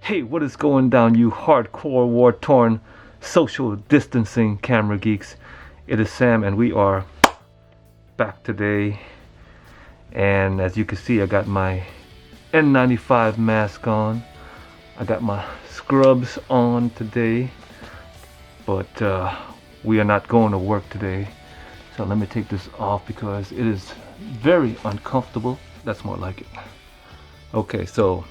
Hey, what is going down, you hardcore war-torn social distancing camera geeks? It is Sam and we are back today. And as you can see, I got my N95 mask on. I got my scrubs on today. But we are not going to work today. So let me take this off because it is very uncomfortable. That's more like it. Okay, so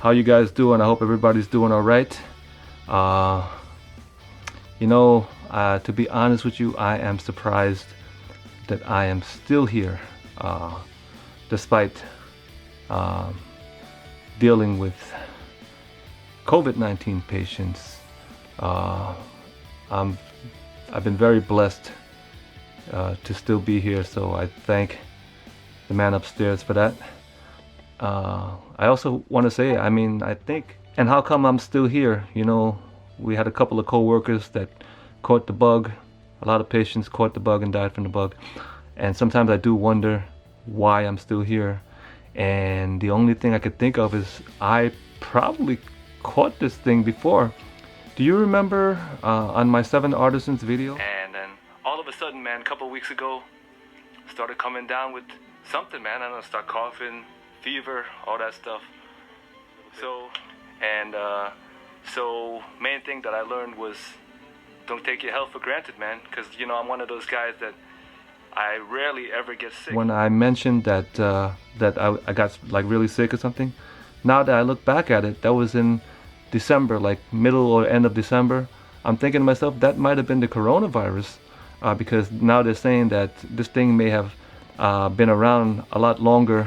how you guys doing? I hope everybody's doing all right. To be honest with you, I am surprised that I am still here, despite dealing with COVID-19 patients. I've been very blessed to still be here, so I thank the man upstairs for that. I also want to say, I think, and how come I'm still here? You know, we had a couple of co-workers that caught the bug. A lot of patients caught the bug and died from the bug. And sometimes I do wonder why I'm still here. And the only thing I could think of is I probably caught this thing before. Do you remember on my 7 Artisans video? And then all of a sudden, man, a couple of weeks ago, started coming down with something, man. I don't know, start coughing, fever, all that stuff. So main thing that I learned was don't take your health for granted, man, because you know I'm one of those guys that I rarely ever get sick. When I mentioned that I got like really sick or something, now that I look back at it, that was in December, like middle or end of December. I'm thinking to myself that might have been the coronavirus, because now they're saying that this thing may have been around a lot longer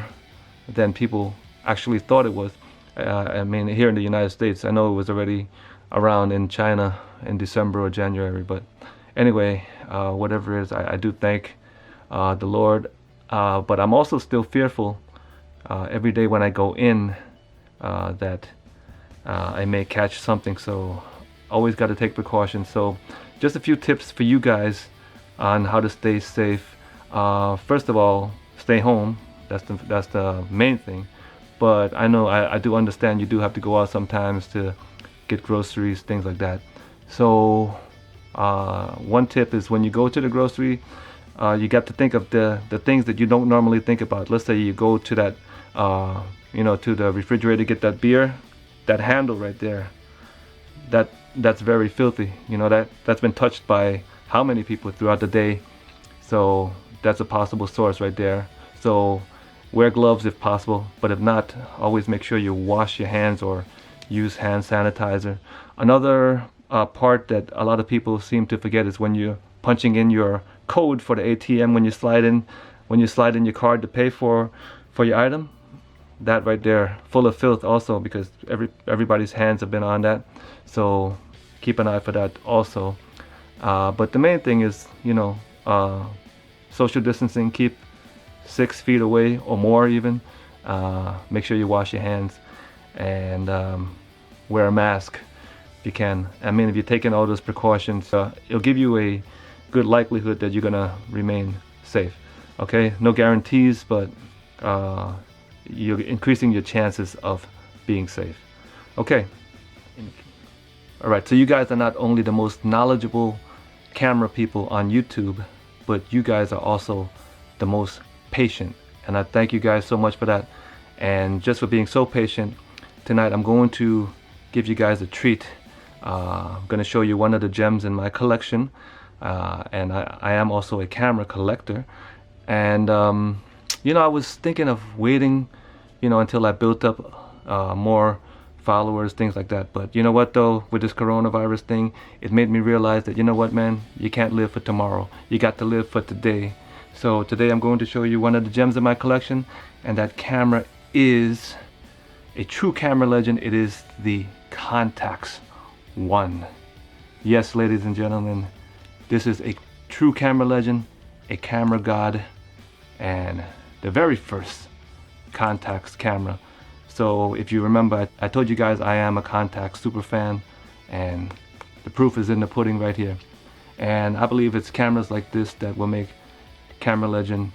than people actually thought it was. Here in the United States, I know it was already around in China in December or January, but anyway, whatever it is, I do thank the Lord, but I'm also still fearful every day when I go in that I may catch something, so always got to take precautions. So just a few tips for you guys on how to stay safe. First of all, stay home. That's the main thing. But I know I do understand you do have to go out sometimes to get groceries, things like that. So one tip is when you go to the grocery, you got to think of the things that you don't normally think about. Let's say you go to that, to the refrigerator to get that beer, that handle right there, that's very filthy. You know, that's been touched by how many people throughout the day. So that's a possible source right there. So wear gloves if possible, but if not, always make sure you wash your hands or use hand sanitizer. Another part that a lot of people seem to forget is when you're punching in your code for the ATM, when you slide in your card to pay for your item, that right there, full of filth also, because everybody's hands have been on that. So keep an eye for that also. But the main thing is, social distancing. Keep 6 feet away or more even. Make sure you wash your hands and wear a mask if you can. If you're taking all those precautions, it'll give you a good likelihood that you're gonna remain safe. Okay, no guarantees, but you're increasing your chances of being safe. Okay. All right, so you guys are not only the most knowledgeable camera people on YouTube, but you guys are also the most patient, and I thank you guys so much for that, and just for being so patient. Tonight I'm going to give you guys a treat. I'm going to show you one of the gems in my collection, and I am also a camera collector, and I was thinking of waiting until I built up more followers, things like that. But you know what though, with this coronavirus thing, it made me realize that, you know what, man, you can't live for tomorrow, you got to live for today. So today I'm going to show you one of the gems in my collection, and that camera is a true camera legend. It is the Contax I. Yes, ladies and gentlemen, this is a true camera legend, a camera god, and the very first Contax camera. So if you remember, I told you guys I am a Contax super fan, and the proof is in the pudding right here. And I believe it's cameras like this that will make Camera Legend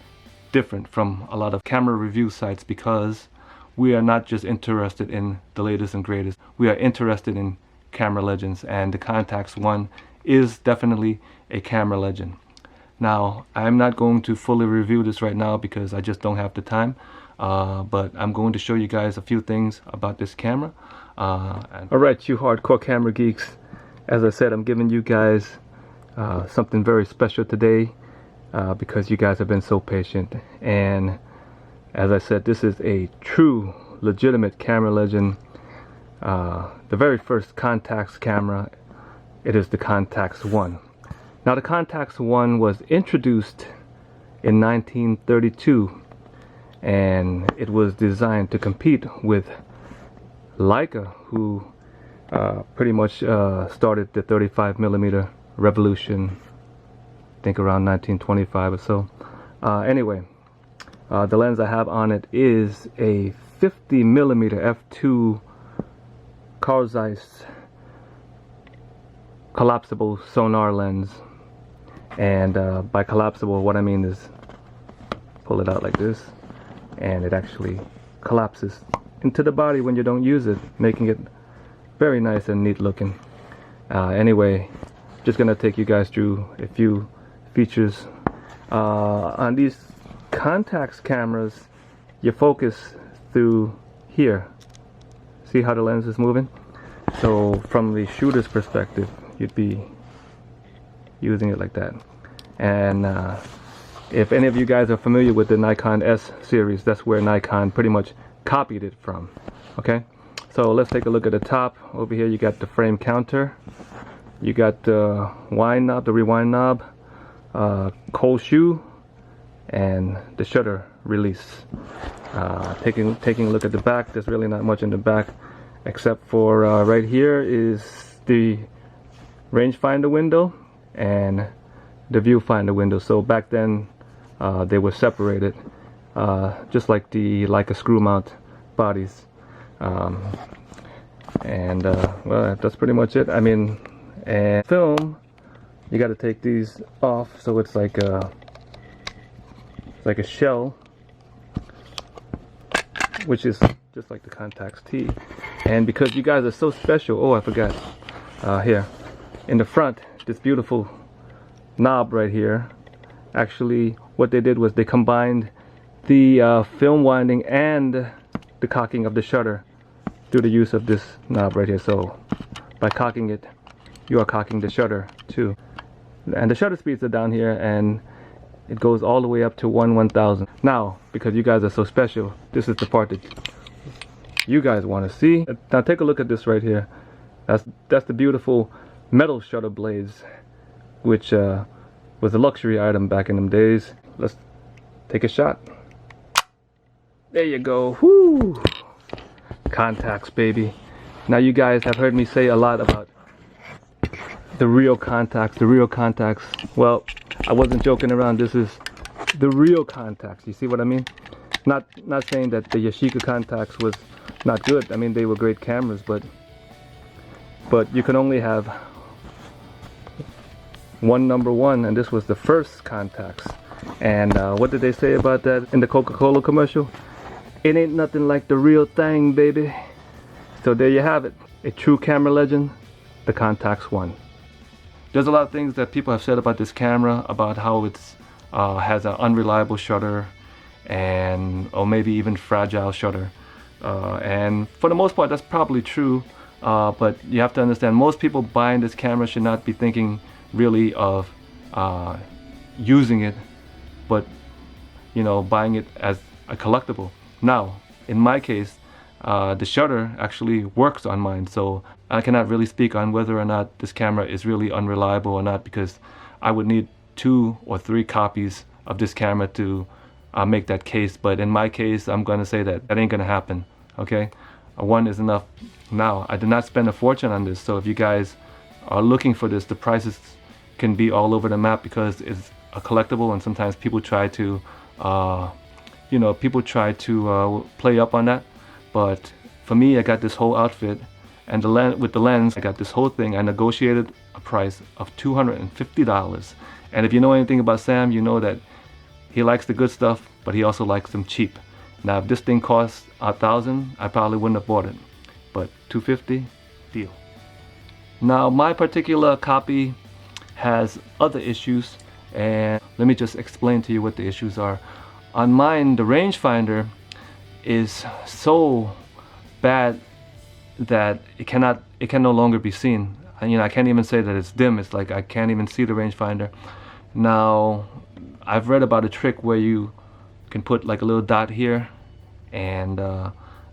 different from a lot of camera review sites, because we are not just interested in the latest and greatest. We are interested in camera legends, and the Contax I is definitely a camera legend. Now, I'm not going to fully review this right now because I just don't have the time, but I'm going to show you guys a few things about this camera. Alright, you hardcore camera geeks, as I said, I'm giving you guys something very special today because you guys have been so patient. And as I said, this is a true, legitimate camera legend. The very first Contax camera, it is the Contax I. Now, the Contax I was introduced in 1932, and it was designed to compete with Leica, who pretty much started the 35mm revolution, I think around 1925 or so. Anyway, the lens I have on it is a 50mm f2 Zeiss collapsible sonar lens. And by collapsible, what I mean is pull it out like this, and it actually collapses into the body when you don't use it, making it very nice and neat looking. Anyway, just gonna take you guys through a few features. On these Contax cameras, you focus through here. See how the lens is moving? So from the shooter's perspective, you'd be using it like that. And if any of you guys are familiar with the Nikon S series, that's where Nikon pretty much copied it from. Okay, so let's take a look at the top. Over here you got the frame counter, you got the wind knob, the rewind knob, cold shoe, and the shutter release. Taking a look at the back, there's really not much in the back except for right here is the rangefinder window and the viewfinder window. So back then they were separated, just like the Leica screw mount bodies. Well, that's pretty much it. I mean, and film, you got to take these off, so it's like a shell, which is just like the Contax I. And because you guys are so special, oh, I forgot, here in the front, this beautiful knob right here, actually what they did was they combined the film winding and the cocking of the shutter through the use of this knob right here. So by cocking it, you are cocking the shutter too. And the shutter speeds are down here, and it goes all the way up to 1/1000. Now, because you guys are so special, this is the part that you guys want to see. Now take a look at this right here. That's the beautiful metal shutter blades, which was a luxury item back in them days. Let's take a shot. There you go. Whoo! Contax, baby. Now you guys have heard me say a lot about the real Contax. Well, I wasn't joking around. This is the real Contax. You see what I mean? Not saying that the Yashica Contax was not good. I mean, they were great cameras, but you can only have one number one, and this was the first Contax. And what did they say about that in the Coca-Cola commercial? It ain't nothing like the real thing, baby. So there you have it, a true camera legend, the Contax I. There's a lot of things that people have said about this camera, about how it's has an unreliable shutter, or maybe even fragile shutter. And for the most part, that's probably true. But you have to understand, most people buying this camera should not be thinking really of using it, but buying it as a collectible. Now, in my case, the shutter actually works on mine, so I cannot really speak on whether or not this camera is really unreliable or not, because I would need 2 or 3 copies of this camera to make that case. But in my case, I'm gonna say that ain't gonna happen. Okay, one is enough. Now, I did not spend a fortune on this, so if you guys are looking for this, the prices can be all over the map because it's a collectible, and sometimes people try to play up on that. But for me, I got this whole outfit, and with the lens, I got this whole thing. I negotiated a price of $250. And if you know anything about Sam, you know that he likes the good stuff, but he also likes them cheap. Now if this thing costs $1,000, I probably wouldn't have bought it, but $250, deal. Now my particular copy has other issues, and let me just explain to you what the issues are. On mine, the rangefinder is so bad that it can no longer be seen. And, I can't even say that it's dim. It's like I can't even see the rangefinder. Now I've read about a trick where you can put like a little dot here, and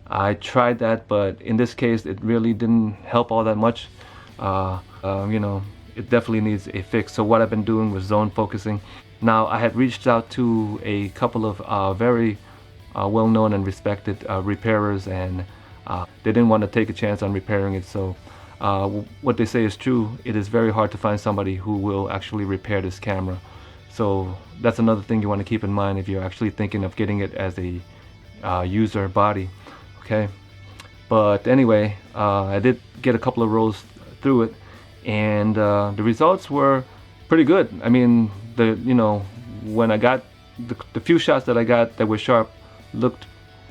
I tried that, but in this case it really didn't help all that much. It definitely needs a fix. So what I've been doing was zone focusing. Now I had reached out to a couple of very well-known and respected repairers, and they didn't want to take a chance on repairing it. So what they say is true. It is very hard to find somebody who will actually repair this camera. So that's another thing you want to keep in mind if you're actually thinking of getting it as a user body. Okay, but anyway, I did get a couple of rolls through it, and the results were pretty good. I mean, when I got the few shots that I got that were sharp looked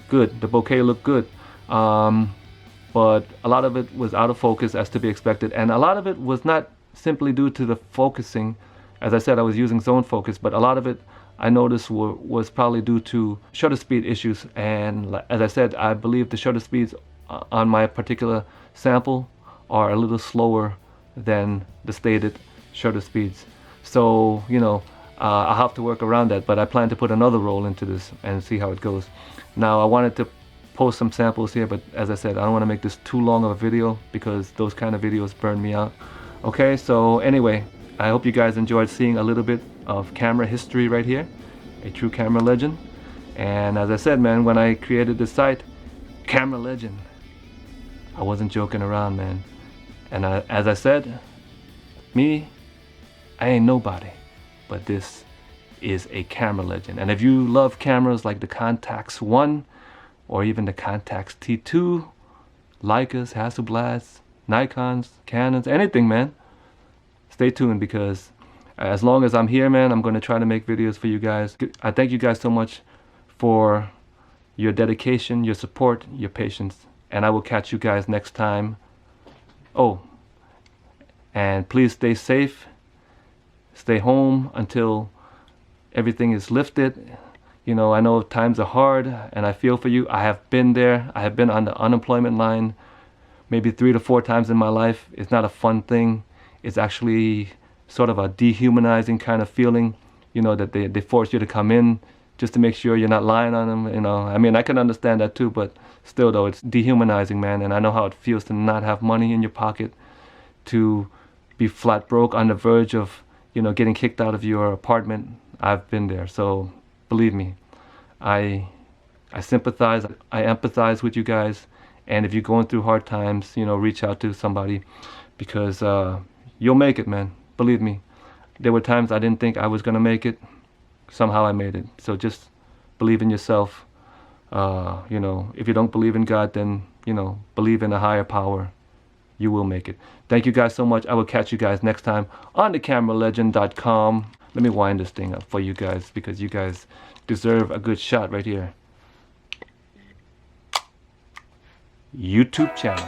good. The bokeh looked good, but a lot of it was out of focus, as to be expected, and a lot of it was not simply due to the focusing. As I said, I was using zone focus, but a lot of it I noticed was probably due to shutter speed issues. And as I said, I believe the shutter speeds on my particular sample are a little slower than the stated shutter speeds. So I'll have to work around that, but I plan to put another roll into this and see how it goes. Now I wanted to post some samples here, but as I said, I don't want to make this too long of a video because those kind of videos burn me out. Okay, so anyway, I hope you guys enjoyed seeing a little bit of camera history right here, a true camera legend. And as I said, man, when I created this site, Camera Legend, I wasn't joking around, man. And as I said, I ain't nobody, but this is a camera legend. And if you love cameras like the Contax I or even the Contax T2, Leicas, Hasselblads, Nikons, Canons, anything, man, stay tuned, because as long as I'm here, man, I'm going to try to make videos for you guys. I thank you guys so much for your dedication, your support, your patience, and I will catch you guys next time. Oh, and please stay safe. Stay home until everything is lifted. I know times are hard, and I feel for you. I have been there. I have been on the unemployment line maybe 3 to 4 times in my life. It's not a fun thing. It's actually sort of a dehumanizing kind of feeling, that they force you to come in just to make sure you're not lying on them. I mean, I can understand that too, but still though, it's dehumanizing, man. And I know how it feels to not have money in your pocket, to be flat broke, on the verge of getting kicked out of your apartment. I've been there, so believe me, I sympathize, I empathize with you guys. And if you're going through hard times, reach out to somebody, because you'll make it, man. Believe me. There were times I didn't think I was gonna make it. Somehow I made it. So just believe in yourself. If you don't believe in God, then believe in a higher power. You will make it. Thank you guys so much. I will catch you guys next time on thecameralegend.com. Let me wind this thing up for you guys, because you guys deserve a good shot right here. YouTube channel.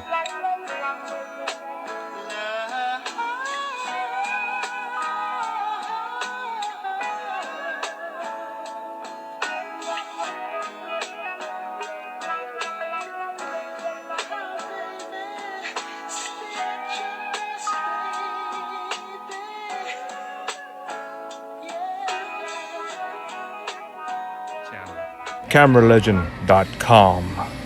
cameralegend.com